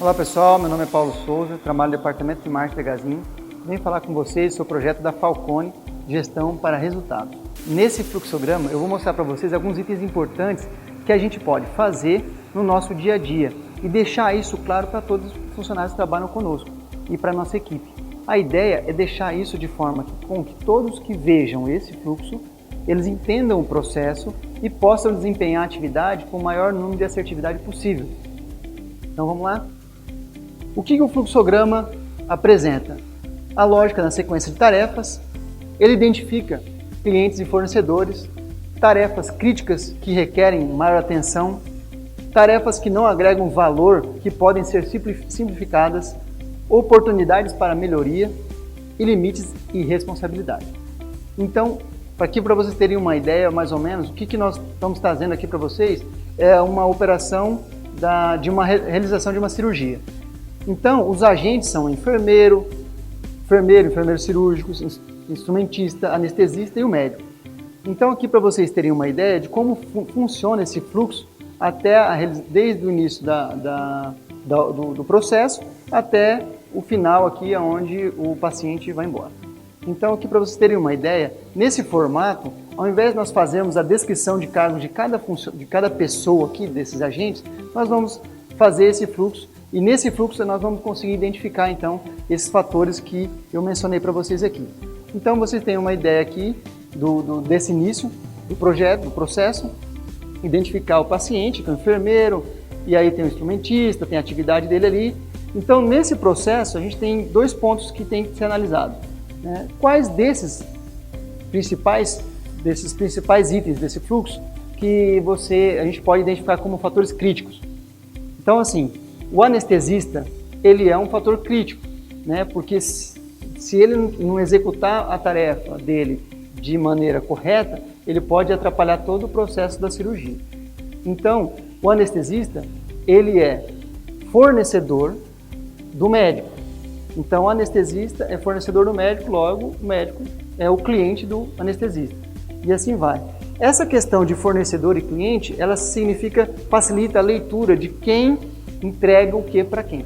Olá pessoal, meu nome é Paulo Souza, trabalho no Departamento de Marketing da Gazin. Venho falar com vocês sobre o projeto da Falcone, Gestão para Resultados. Nesse fluxograma eu vou mostrar para vocês alguns itens importantes que a gente pode fazer no nosso dia a dia e deixar isso claro para todos os funcionários que trabalham conosco e para a nossa equipe. A ideia é deixar isso de forma com que todos que vejam esse fluxo, eles entendam o processo e possam desempenhar a atividade com o maior número de assertividade possível. Então vamos lá? O que o fluxograma apresenta? A lógica na sequência de tarefas, ele identifica clientes e fornecedores, tarefas críticas que requerem maior atenção, tarefas que não agregam valor, que podem ser simplificadas, oportunidades para melhoria e limites e responsabilidade. Então, aqui para vocês terem uma ideia mais ou menos, o que nós estamos trazendo aqui para vocês é uma operação de uma realização de uma cirurgia. Então, os agentes são enfermeiro cirúrgico, instrumentista, anestesista e o médico. Então, aqui para vocês terem uma ideia de como funciona esse fluxo desde o início do processo até o final aqui, onde o paciente vai embora. Então, aqui para vocês terem uma ideia, nesse formato, ao invés de nós fazermos a descrição de cargos de cada pessoa aqui, desses agentes, nós vamos fazer esse fluxo e nesse fluxo nós vamos conseguir identificar então esses fatores que eu mencionei para vocês aqui. Então, vocês têm uma ideia aqui desse início do projeto, do processo, identificar o paciente, que é o enfermeiro, e aí tem o instrumentista, tem a atividade dele ali. Então, nesse processo, a gente tem dois pontos que tem que ser analisados. Quais desses principais itens desse fluxo que a gente pode identificar como fatores críticos? Então, assim, o anestesista, ele é um fator crítico, porque se ele não executar a tarefa dele de maneira correta, ele pode atrapalhar todo o processo da cirurgia. Então, o anestesista, ele é fornecedor do médico. Então, o anestesista é fornecedor do médico, logo o médico é o cliente do anestesista. E assim vai. Essa questão de fornecedor e cliente, ela facilita a leitura de quem entrega o que para quem.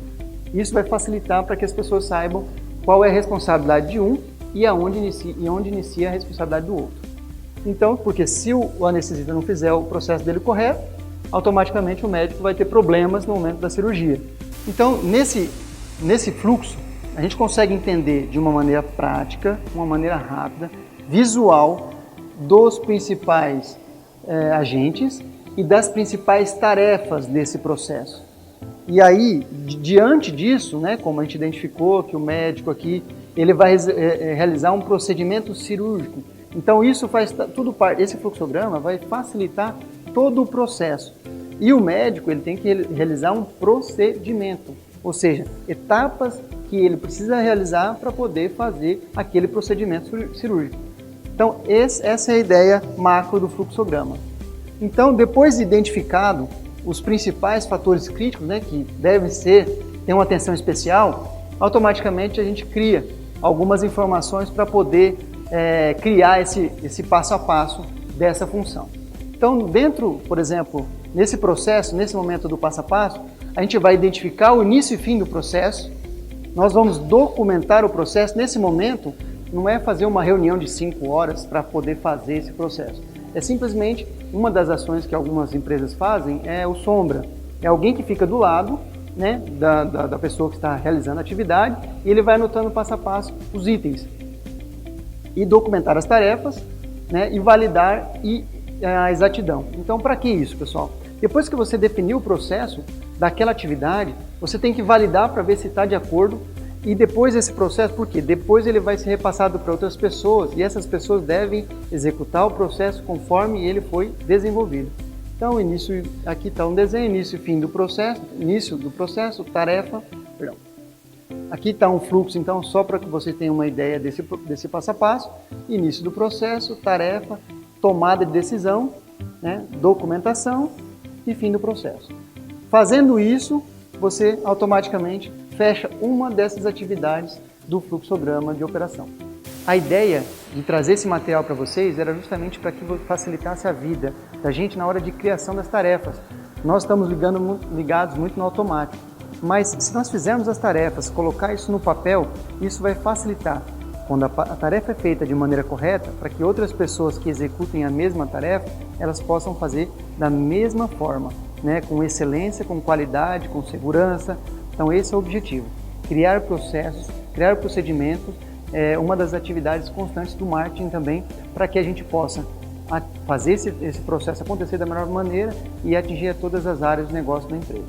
Isso vai facilitar para que as pessoas saibam qual é a responsabilidade de um e onde inicia a responsabilidade do outro. Então, porque se o anestesista não fizer o processo dele correto, automaticamente o médico vai ter problemas no momento da cirurgia. Então, nesse fluxo, a gente consegue entender de uma maneira prática, uma maneira rápida, visual, dos principais agentes e das principais tarefas desse processo. E aí, diante disso, como a gente identificou que o médico aqui, ele vai realizar um procedimento cirúrgico. Então, isso faz tudo parte, esse fluxograma vai facilitar todo o processo. E o médico, ele tem que realizar um procedimento, ou seja, etapas que ele precisa realizar para poder fazer aquele procedimento cirúrgico. Então, essa é a ideia macro do fluxograma. Então, depois de identificado os principais fatores críticos, que devem ter uma atenção especial, automaticamente a gente cria algumas informações para poder criar esse passo a passo dessa função. Então, por exemplo, nesse processo, nesse momento do passo a passo, a gente vai identificar o início e fim do processo, nós vamos documentar o processo. Nesse momento, não é fazer uma reunião de 5 horas para poder fazer esse processo. É simplesmente uma das ações que algumas empresas fazem é o sombra. É alguém que fica do lado da pessoa que está realizando a atividade e ele vai anotando passo a passo os itens. E documentar as tarefas e validar a exatidão. Então, para que isso, pessoal? Depois que você definiu o processo daquela atividade, você tem que validar para ver se está de acordo. E depois esse processo, por quê? Depois ele vai ser repassado para outras pessoas e essas pessoas devem executar o processo conforme ele foi desenvolvido. Então, aqui está um desenho, início e fim do processo, tarefa, perdão. Aqui está um fluxo, então, só para que vocês tenham uma ideia desse passo a passo, início do processo, tarefa, tomada de decisão, documentação e fim do processo. Fazendo isso, você automaticamente fecha uma dessas atividades do fluxograma de operação. A ideia de trazer esse material para vocês era justamente para que facilitasse a vida da gente na hora de criação das tarefas. Nós estamos ligados muito no automático. Mas se nós fizermos as tarefas, colocar isso no papel, isso vai facilitar. Quando a tarefa é feita de maneira correta, para que outras pessoas que executem a mesma tarefa, elas possam fazer da mesma forma, né? Com excelência, com qualidade, com segurança. Então esse é o objetivo, criar processos, criar procedimentos, é uma das atividades constantes do marketing também, para que a gente possa fazer esse processo acontecer da melhor maneira e atingir todas as áreas do negócio da empresa.